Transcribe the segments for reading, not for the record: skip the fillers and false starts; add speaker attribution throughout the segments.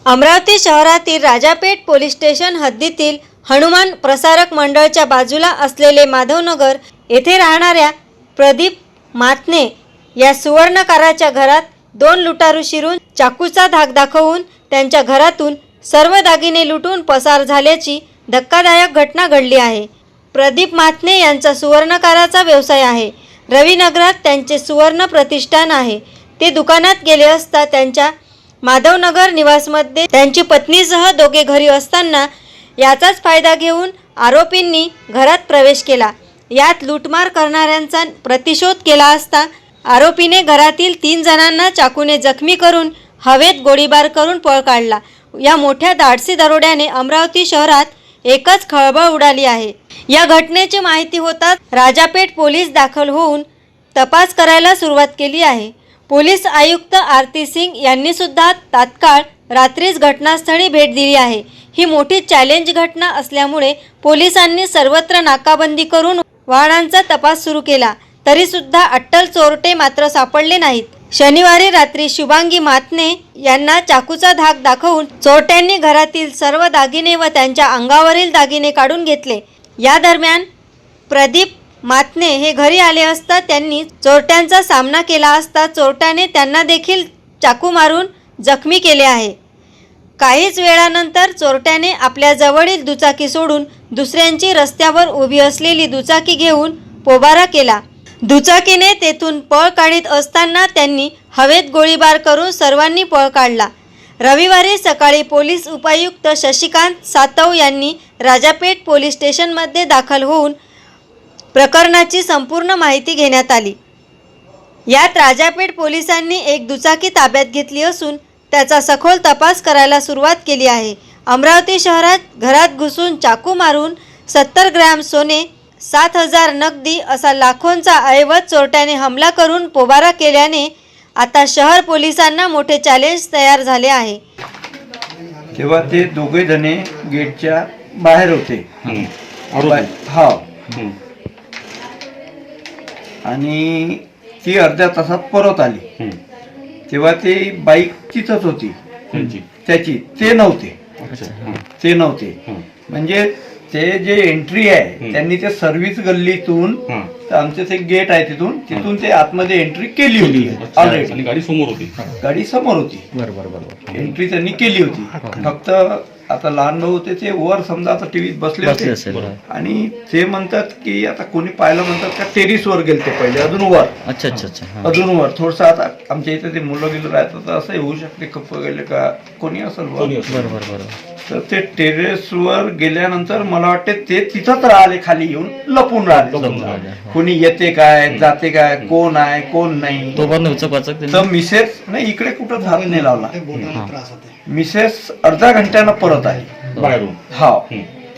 Speaker 1: अमरावती शहरातील Rajapeth police station हद्दीतील हनुमान प्रसारक मंडळच्या बाजूला असलेले माधवनगर येथे राहणाऱ्या प्रदीप मातने या सुवर्णकाराच्या घरात दोन लुटारू शिरून चाकूचा धाक दाखवून त्यांच्या घरातून सर्व दागिने लुटून पसार झाल्याची धक्कादायक घटना घडली आहे। प्रदीप मातने यांचा सुवर्णकाराचा व्यवसाय आहे। रविनगरात त्यांचे सुवर्ण प्रतिष्ठान आहे। ते दुकानात गेले असता त्यांच्या माधवनगर निवासमध्ये त्यांची पत्नीसह दोघे घरी असताना याचाच फायदा घेऊन आरोपींनी घरात प्रवेश केला। यात लूटमार करणाऱ्यांचा प्रतिशोध केला असता आरोपीने घरातील 3 जणांना चाकूने जखमी करून हवेत गोळीबार करून पळ काढला। या मोठ्या धाडसी दरोड्याने अमरावती शहरात एकच खळबळ उडाली आहे। या घटनेची माहिती होताच राजापेठ पोलीस दाखल होऊन तपास करायला सुरुवात केली आहे। पोलीस आयुक्त आरती सिंग यांनी सुद्धा तात्काळ रात्रीच घटनास्थळी भेट दिली आहे। ही मोठी चॅलेंज घटना असल्यामुळे पोलिसांनी सर्वत्र नाकाबंदी करून वाहनांचा तपास सुरू केला, तरी सुद्धा अट्टल चोरटे मात्र सापडले नाहीत। शनिवारी रात्री शुभांगी मातने यांना चाकूचा धाक दाखवून चोरट्यांनी घरातील सर्व दागिने व त्यांच्या अंगावरील दागिने काढून घेतले। या दरम्यान प्रदीप मातने हे घरी आले असता त्यांनी चोरट्यांचा सामना केला असता चोरट्याने त्यांना देखील चाकू मारून जखमी केले आहे। काहीच वेळानंतर चोरट्याने आपल्या जवळील दुचाकी सोडून दुसऱ्यांची रस्त्यावर उभी असलेली दुचाकी घेऊन पोबारा केला। दुचाकीने तेथून पळ काढीत असताना त्यांनी हवेत गोळीबार करून सर्वांनी पळ काढला। रविवारी सकाळी पोलीस उपायुक्त शशिकांत सातव यांनी राजापेठ पोलीस स्टेशनमध्ये दाखल होऊन प्रकरणाची संपूर्ण माहिती घेण्यात आली। यात राजापेठ पोलिसांनी एक दुचाकी ताब्यात घेतली असून त्याचा सखोल तपास करायला सुरुवात केली आहे। अमरावती शहरात घरात घुसून चाकू मारून 70 ग्रॅम सोने, 7,000 नगदी असा लाखोंचा ऐवज चोरट्याने हमला करून पोबारा केल्याने आता शहर पोलिसांना मोठे चॅलेंज तयार झाले आहे।
Speaker 2: तेव्हा ते दोघे जणे गेटच्या बाहेर होते। हा, आणि ती अर्ध्या तासात परत आली। तेव्हा ती बाईक तिथंच होती त्याची, ते नव्हते म्हणजे ते जे एंट्री आहे त्यांनी ते सर्व्हिस गल्लीतून आमचे ते गेट आहे तिथून ते आतमध्ये एंट्री केली होती ऑलरेडी। गाडी समोर होती बरोबर, एंट्री त्यांनी केली होती। फक्त आता लहान भाऊ होते ते वर समजा आता टीव्हीत बसले होते आणि ते म्हणतात की आता कोणी पाहिलं म्हणतात का टेरिस वर गेले ते पहिले अजून वर। अच्छा, अजून वर थोडस। आता आमच्या इथे ते मुलं गेलं राहतात तर असं होऊ शकते कप्प गेले का कोणी असेल बरोबर। तर ते टेरेस वर गेल्यानंतर मला वाटते ते तिथंच राहिले, खाली येऊन लपून राहिले। कोणी येते काय जाते काय, कोण आहे कोण नाही। तर मिसेस नाही इकडे कुठं हात नाही लावला। मिसेस अर्धा घंट्यानं परत आली बाहेरून। हा,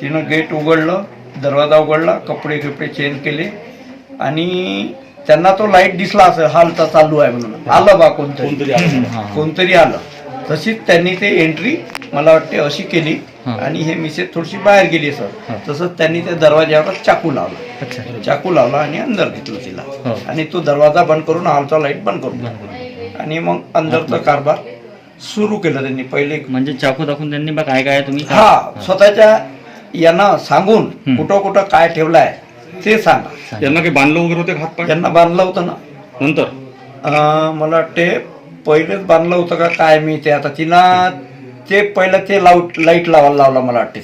Speaker 2: तिनं गेट उघडलं, दरवाजा उघडला, कपडे चेंज केले आणि त्यांना तो लाईट दिसला असेल हालता चालू आहे म्हणून, आलं बा कोणतरी आलं। तशीच त्यांनी ते एंट्री मला वाटते अशी केली आणि हे मिसेस थोडीशी बाहेर गेली सर। तसंच त्यांनी त्या दरवाज्यावर चाकू लावला आणि अंदर घेतलं तिला आणि तो दरवाजा बंद करून हॉलचा लाईट बंद करून आणि मग अंदरचा कारभार सुरू केलं त्यांनी। पहिले
Speaker 3: म्हणजे चाकू दाखवून त्यांनी बघ काय तुम्ही
Speaker 2: स्वतःच्या यांना सांगून कुठं काय ठेवलंय ते सांगा।
Speaker 4: यांना काही बांधलं वगैरे होते हात पाय?
Speaker 2: यांना बांधलं होतं ना
Speaker 4: नंतर,
Speaker 2: मला वाटते पहिलेच बांधलं होतं का काय मी ते आता तिनं ते पहिलं ते लाईट लावला मला वाटते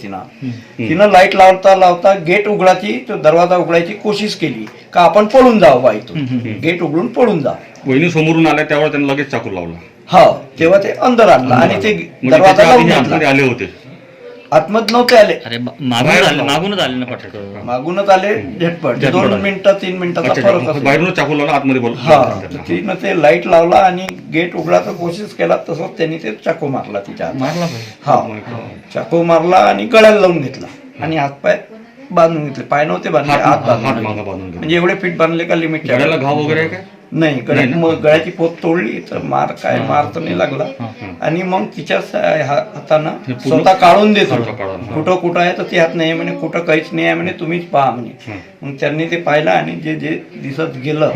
Speaker 2: तिनं लाईट लावता गेट उघडायची, तो दरवाजा उघडायची कोशिश केली का आपण पळून जाऊ बा इथून, गेट उघडून पळून जा।
Speaker 4: वहिनी समोरून आल्या त्यावर त्यांना लगेच चाकू लावला।
Speaker 2: हा, तेव्हा ते अंदर आणला आणि ते दरवाजा
Speaker 4: आले होते,
Speaker 2: आतमध्ये नव्हते आले,
Speaker 3: मागूनच आले
Speaker 2: झटपट 2 मिनिटं 3 मिनिटाचा फरक
Speaker 4: बाहेरूनच चाकू लावला आतमध्ये बोल।
Speaker 2: हा, तिनं ते लाईट लावला आणि गेट उघडायचा कोशिश केला, तसंच त्यांनी ते चाकू मारला तिच्या हा, चाकू मारला आणि गळ्याला लावून घेतला आणि हातपाय बांधून घेतले। पाय नव्हते बांधले, हात बांधून म्हणजे एवढे फिट बांधले का लिमिट।
Speaker 4: घाव वगैरे काय
Speaker 2: नाही, गळ्याची पोत तोडली तर मार तर नाही लागला आणि मग तिच्याच हातानं स्वतः काढून देतो कुठं आहे तर ती हात नाही म्हणे, कुठं काहीच नाही आहे म्हणे, तुम्हीच पहा म्हणे। मग त्यांनी ते पाहिलं आणि जे दिसत गेलं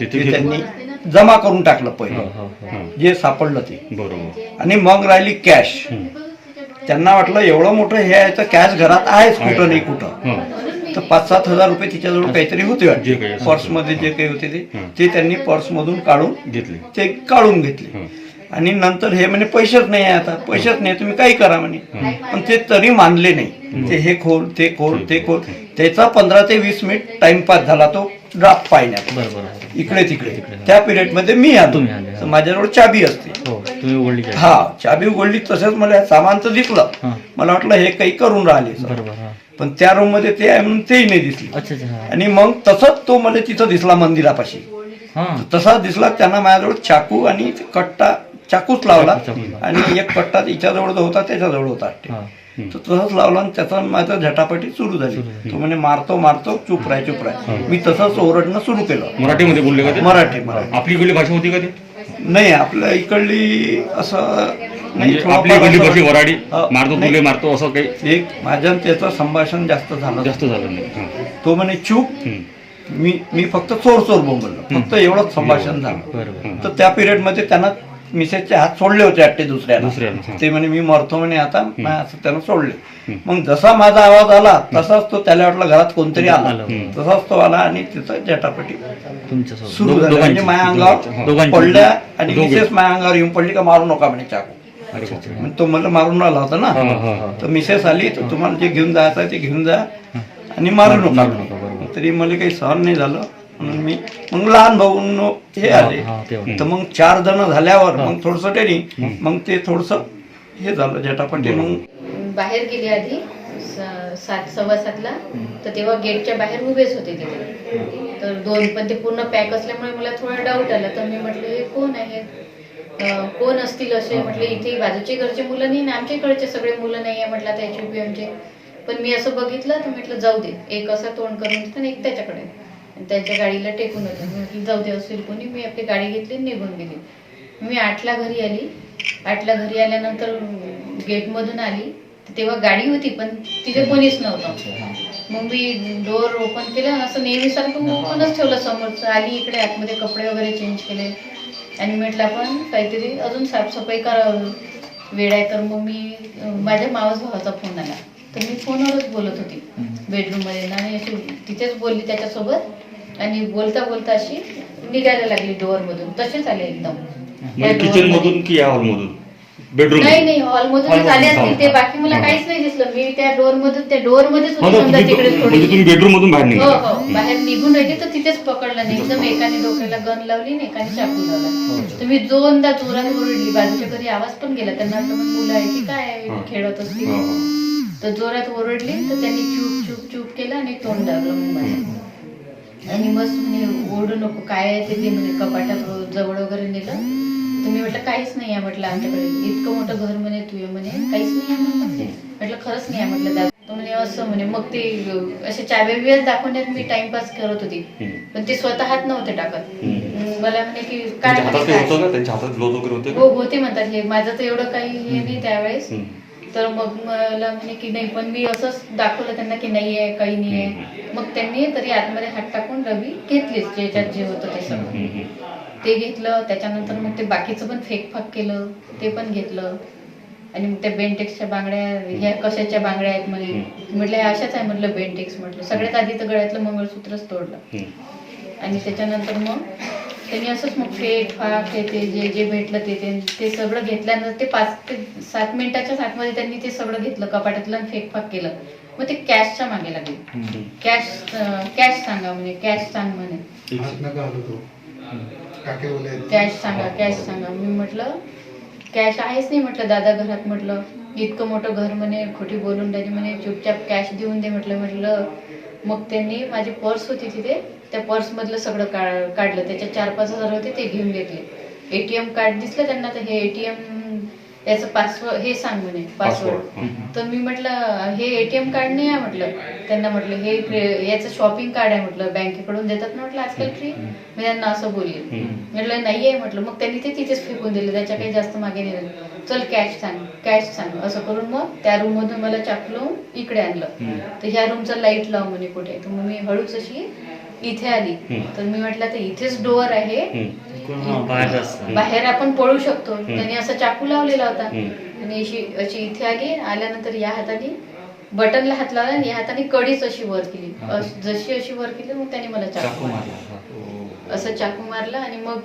Speaker 4: तिथे
Speaker 2: ते
Speaker 4: घेतलं?
Speaker 2: त्यांनी जमा करून टाकलं
Speaker 3: हो,
Speaker 2: पहिले
Speaker 3: हो, हो.
Speaker 2: जे सापडलं ते,
Speaker 4: बरोबर.
Speaker 2: आणि मग राहिली कॅश. त्यांना वाटलं एवढं मोठं हे आहे तर कॅश घरात आहेच कुठं नाही कुठं,
Speaker 4: हं.
Speaker 2: तर 5-7 हजार रुपये तिच्याजवळ काहीतरी होते
Speaker 4: जे
Speaker 2: वाटते
Speaker 4: काही असेल.
Speaker 2: पर्समध्ये, जे काही होते ते त्यांनी पर्समधून काढून
Speaker 4: घेतली.
Speaker 2: ते काढून घेतले.
Speaker 4: हं.
Speaker 2: आणि नंतर हे म्हणे पैसेच नाही आहे, आता पैसेच नाही, तुम्ही काही करा म्हणे. पण ते तरी मानले नाही. ते हे खोल, ते खोल, ते खोल. त्याचा 15 ते 20 मिनिट टाइमपास झाला तो ड्राफ्ट पाहण्यात,
Speaker 3: बरोबर.
Speaker 2: इकडे तिकडे. त्या पिरियड मध्ये मी आलो,
Speaker 3: तुम्ही आले,
Speaker 2: तर माझ्याजवळ चाबी असते.
Speaker 3: हो, तुम्ही उघडली का?
Speaker 2: हा, चाबी उघडली. तसंच मला सामान तर दिसलं,
Speaker 3: हां.
Speaker 2: मला वाटलं हे काही करून राहिले.
Speaker 3: बरोबर. हां.
Speaker 2: पण त्या रूम मध्ये ते आहे म्हणून तेही नाही दिसले.
Speaker 3: अच्छा अच्छा. हां.
Speaker 2: आणि मग तसंच तो मला तिथं दिसला मंदिरापाशी.
Speaker 3: हां.
Speaker 2: तसाच दिसला. त्यांना माझ्याजवळ चाकू आणि कट्टा, चाकूच लावला, आणि एक कट्टा तिच्याजवळ जो होता त्याच्याजवळ होता.
Speaker 3: हां.
Speaker 2: तो तसंच लावला आणि त्याचा माझं झटापटी सुरू झाली. तो म्हणे मारतो मारतो, चुप राह चुप राह. मी तसंच ओरडणं सुरू केलं.
Speaker 4: मराठीमध्ये बोलले का ते?
Speaker 2: मराठी.
Speaker 4: आपली इकडली भाषा होती का ते?
Speaker 2: नाही, आपल्या इकडली असं नाही,
Speaker 4: म्हणजे आपली इकडली
Speaker 2: थोडंफार
Speaker 4: भाषी
Speaker 2: असं-
Speaker 4: वराडी,
Speaker 2: हो,
Speaker 4: मारतो
Speaker 2: नाही.
Speaker 4: तुले मारतो असं काही
Speaker 2: एक माझ्या आणि त्याचं संभाषण जास्त झालं.
Speaker 4: जास्त झालं नाही. हं.
Speaker 2: तो म्हणे चूप.
Speaker 4: हं.
Speaker 2: मी फक्त चोर चोर बोंबललो, फक्त एवढंच संभाषण झालं.
Speaker 3: बरोबर.
Speaker 2: तर त्या पिरियड मध्ये त्यांना मिसेसचे हात सोडले होते वाटते दुसऱ्याला.
Speaker 4: हां.
Speaker 2: ते म्हणे मी मरतो म्हणे आता, असं त्यानं सोडले. मग जसा माझा आवाज आला तसाच तो, त्याला वाटलं घरात कोणतरी आला, तसाच तो आला आणि तिथं जटापटी
Speaker 3: तुमच्यासोबत
Speaker 2: सुरू झाली. म्हणजे माझ्या अंगावर
Speaker 3: दोघांची.
Speaker 2: पडल्या आणि
Speaker 4: दोघे.
Speaker 2: मिसेस माझ्या अंगावर येऊन पडली का मारू नका म्हणे चाकू.
Speaker 4: अरे बापरे.
Speaker 2: मग तो मला मारून आला होता ना.
Speaker 4: हां, हां, हां.
Speaker 2: तर मिसेस आली, तर तुम्हाला जे घेऊन जायचं आहे ते घेऊन जा आणि मारू नका. तरी मला काही सहन नाही झालं, म्हणून मी मग लहान भाऊ हे आले.
Speaker 3: हां, तेवढं.
Speaker 2: तर मग 4 जण झाल्यावर मग थोडस टेनी, मग ते थोडस हे झालं झटापटी. मग
Speaker 5: बाहेर गेले आधी 7:15 तर तेव्हा गेटच्या बाहेर उभेच होते तिथे. तर 2 पण ते पूर्ण पॅक असल्यामुळे मला थोडा डाऊट आला. तर मी म्हटलं हे कोण आहे, कोण असतील असे. म्हटलं इथे बाजूचे घरचे मुलं नाही ना आमच्या इकडचे सगळे मुलं नाही आहे म्हटलं आता HUPMचे. पण मी असं बघितलं तर म्हटलं जाऊ दे. एक असं तोंड करून होतं आणि एक त्याच्याकडे, आणि त्यांच्या गाडीला टेकून होतं. मी म्हटलं जाऊ दे असेल कोणी. मी आपली गाडी घेतली आणि निघून गेली. मी 8ला घरी आली. 8ला घरी आल्यानंतर गेटमधून आली तेव्हा गाडी होती पण तिथे कोणीच नव्हतं. मग मी डोअर ओपन केलं, असं नेहमीसारखं ओपनच ठेवलं समोरचं. आली इकडे आतमध्ये, कपडे वगैरे चेंज केले आणि म्हटलं आपण काहीतरी अजून साफसफाई करावं, वेळ आहे. तर मग मी माझ्या मावस भावाचा फोन आला, तर मी फोनवरच बोलत होती बेडरूममध्ये आणि अशी तिथेच बोलली त्याच्यासोबत. आणि बोलता बोलता अशी निघायला लागली डोअरमधून. तसेच आले एकदम
Speaker 4: किचन मधून की या हॉल मधून? बेडरूम?
Speaker 5: नाही हॉलमधूनच आले असतील ते. बाकी मला काहीच नाही दिसलं. मी त्या डोअरमध्येच होती समजा तिकडे
Speaker 4: म्हणजे
Speaker 5: थोडी.
Speaker 4: तुम्ही बेडरूम मधून बाहेर
Speaker 5: हो
Speaker 4: निघाले?
Speaker 5: हो, बाहेर निघून राहिली तर तिथेच पकडलं नाही. एकदम एकाने डोक्याला गन लावली आणि एकाने चाकू लावला. तर मी 2दा जोरात ओरडली. बाजूच्या घरी आवाज पण गेला. त्यांना वाटलं मग मुलं आहे की काय खेळत असतील. तर जोरात ओरडली तर त्यांनी चूप चूप चूप केलं आणि तोंड दाबलं मग माझं. आणि मस्त म्हणे ओरडू नको, काय आहे ते म्हणे कपाटात जवळ वगैरे नेलं. तर मी म्हटलं काहीच नाही आहे म्हटलं आमच्याकडे, इतकं मोठं घर म्हणे तू म्हणे काहीच नाही आहे म्हणे. म्हटलं खरंच नाही आहे म्हटलं दादा. तो म्हणे असं म्हणे. मग ते असे चाव्या दाखवण्यात मी टाइमपास करत होती, पण ते स्वतः हात नव्हते टाकत. मला म्हणे की काय
Speaker 4: त्यांच्या हातात
Speaker 5: म्हणे,
Speaker 4: काही होतं
Speaker 5: काय?
Speaker 4: का? त्यांच्या हातात ग्लोव्ह वगैरे होते का?
Speaker 5: हो होते म्हणतात. हे माझं तर एवढं काही हे नाही त्यावेळेस. तर मग मला म्हणे की नाही, पण मी असंच दाखवलं त्यांना की नाही आहे, काही नाही आहे. मग त्यांनी तरी आतमध्ये हात टाकून रवी घेतलीच, ज्याच्यात जे होतं ते सगळं ते घेतलं. त्याच्यानंतर मग ते बाकीचं पण फेकफाक केलं, ते पण घेतलं. आणि मग त्या बेंटेक्सच्या बांगड्या, ह्या कशाच्या बांगड्या आहेत म्हणे. म्हटलं ह्या अशाच आहे म्हटलं बेंटेक्स. म्हटलं सगळ्यात आधी तर गळ्यातलं मंगळसूत्रच तोडलं. आणि त्याच्यानंतर मग त्यांनी असंच मग फेकफाक ते जे भेटलं ते सगळं घेतल्यानंतर ते 5 ते 7 मिनिटाच्याच आतमध्ये त्यांनी ते सगळं घेतलं कपाटातलं आणि फेकफाक केलं. मग ते कॅशच्या मागे लागले. कॅश सांगा म्हणे, कॅश सांग म्हणे, कॅश सांगा. मी म्हटलं कॅश आहेच नाही म्हटलं दादा घरात. म्हटलं इतकं मोठं घर म्हणे, खोटी बोलून राहिली म्हणे, चुपचाप कॅश देऊन दे म्हटलं. मग त्यांनी माझी पर्स होती तिथे, त्या पर्समधलं सगळं काढलं. त्याच्यात 4-5 हजार होते ते घेऊन घेतले. ATM कार्ड दिसलं त्यांना, तर हे ATM याचं पासवर्ड हे सांग म्हणे, पासवर्ड. तर मी म्हटलं हे ATM कार्ड नाही आहे म्हटलं. त्यांना म्हटलं हे याचं शॉपिंग कार्ड आहे म्हटलं, बँकेकडून देतात ना म्हटलं आजकाल फ्री. मी त्यांना असं बोलले. म्हटलं नाही आहे म्हटलं. मग त्यांनी ते तिथेच फेकून दिलं, त्याच्या काही जास्त मागे नाही. चल कॅश सांग असं करून मग त्या रूम मधून मला चाकू लावून इकडे आणलं. तर ह्या रूमचं लाईट लाव म्हणे कुठे. तर मग मी हळूच अशी इथे आली तर मी म्हटलं तर इथेच डोअर आहे,
Speaker 3: बाहेर असतं.
Speaker 5: बाहेर आपण पळू शकतो. त्याने असा चाकू लावलेला होता आणि अशी इथे आली. आल्यानंतर या हाताने बटनला हात लावला आणि या हाताने कडीच अशी वर केली. जशी अशी वर केली मग त्याने मला चाकू मारला, असं चाकू मारला. आणि मग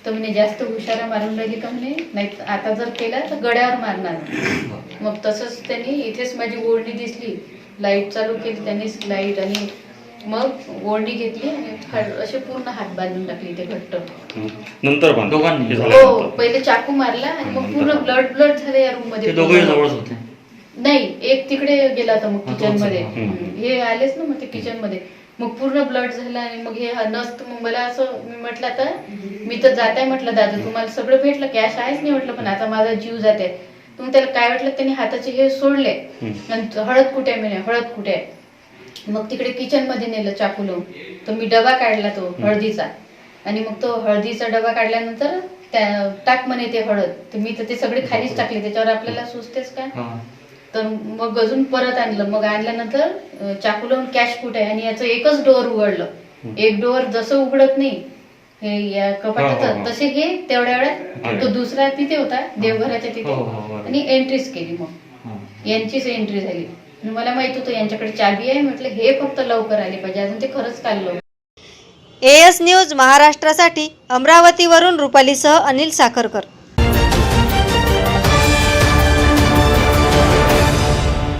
Speaker 5: तर म्हणे जास्त हुशारा मारून राहिली का म्हणे, नाही आता जर केला तर गड्यावर मारणार. मग तसंच त्यांनी इथेच माझी ओढणी दिसली, लाईट चालू केली त्यांनीच लाईट, आणि मग ओढणी घेतली आणि असे पूर्ण हात बांधून टाकले ते घट्ट.
Speaker 4: नंतर
Speaker 3: दोघांनी?
Speaker 5: हो, पहिले चाकू मारला आणि मग पूर्ण ब्लड झालं या रूम मध्ये.
Speaker 3: ते दोघे जवळच होते?
Speaker 5: नाही, एक तिकडे गेला होता मग किचन मध्ये. हे आलेच ना मग ते किचन मध्ये. मग पूर्ण ब्लड झालं आणि मग हे नसतं. मग मला असं मी म्हटलं आता मी तर जात आहे म्हटलं, दादा तुम्हाला सगळं भेटलं, कॅश आहेच नाही म्हटलं, पण आता माझा जीव जात आहे. मग त्याला काय वाटलं, त्यांनी हाताचे हे सोडले आणि हळद कुठे आहे म्हणे, हळद कुठे आहे. मग तिकडे किचन मध्ये नेलं चाकू लावून. तर मी डबा काढला तो हळदीचा, आणि मग तो हळदीचा डबा काढल्यानंतर त्या टाक म्हणे ते हळद. तर मी तर ते सगळे खालीच टाकले, त्याच्यावर आपल्याला सुचतेच काय. तर मग अजून परत आणलं. मग आणल्यानंतर चाकू लावून कॅश कुठे आहे, आणि याचं एकच डोअर उघडलं. एक डोअर जसं उघडत नाही हे या कपाटात, तसे हे तेवढ्या वेळात तो दुसरा तिथे होता देवघराच्या तिथे, आणि एंट्रीच केली. मग यांचीच एंट्री झाली. मला माहित होतं यांच्याकडे चाबी आहे. म्हटलं हे फक्त लवकर आले पाहिजे, अजून ते खरंच काढलं.
Speaker 1: AS न्यूज महाराष्ट्रासाठी अमरावतीवरून रुपालीसह अनिल साखरकर.